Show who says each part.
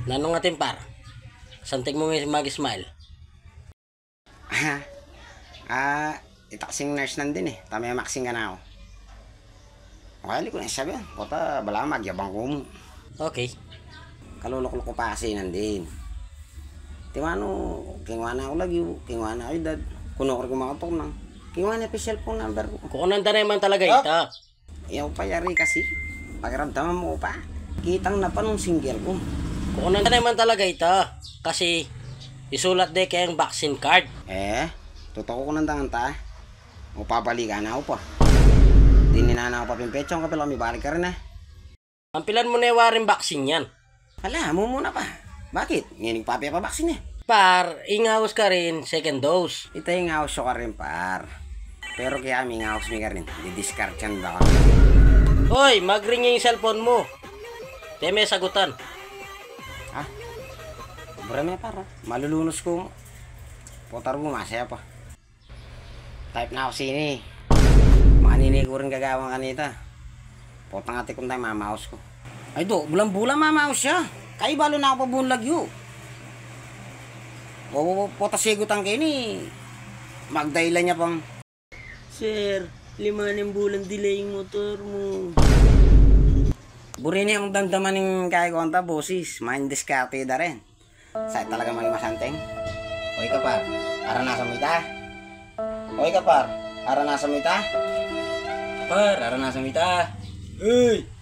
Speaker 1: Nanong atin par. Santik mo mag-smile.
Speaker 2: Itaksing nurse nandin eh. Tamay maxing ka na ako. Okay, ko na sabi. Pota, bala magyabang ko mo.
Speaker 1: Okay.
Speaker 2: Kalulok-lok ko pa kasi nandin. Timano, kingwana ako lagi. Kingwana ako dad. Kuno ko kumakotok na. Kingwana pa cellphone number ko.
Speaker 1: Kukunan man talaga ita.
Speaker 2: Iyaw pa yari kasi. Pakiramdaman mo pa. Kitang na pa nung single ko.
Speaker 1: Kukunan man talaga ita. Kasi isulat de kayang vaccine card.
Speaker 2: Totoo ko nandangan ta. O papalikan na ako pa. Di ninana ako pa pimpetsong kapila may balik ka rin
Speaker 1: Ampilan mo na yung vaccine yan.
Speaker 2: Ala, mo muna pa. Bakit? Ngayon papi pa vaccine
Speaker 1: Par, ingawas ka rin second dose.
Speaker 2: Ito yung ngawas ko rin par. Pero kaya may ngawas mi ka rin. Di-discard yan ba ka?
Speaker 1: Hoy, mag-ring yung cellphone mo. Teme sagutan.
Speaker 2: Marami para. Malulunos ko. Potar mo, masaya pa. Type na ako sini. Makanini ko rin gagawang kanita. Potang ati kung tayo mamaos ko. Ay do, bulang-bulang mamaos siya. Kaya balo na ako pa buong lagyo. Potasigutan kayo ni. Magdailan niya pang.
Speaker 1: Sir, 5 bulan delay yung motor mo.
Speaker 2: Burini ang damdaman ng kaya konta, bosis. Main diskarte da rin. Sa'yo talaga maging masanteng. Oy kapar, aranasan mo ita. Oy kapar, aranasan mo ita. Par, aranasan mo ita. Hey!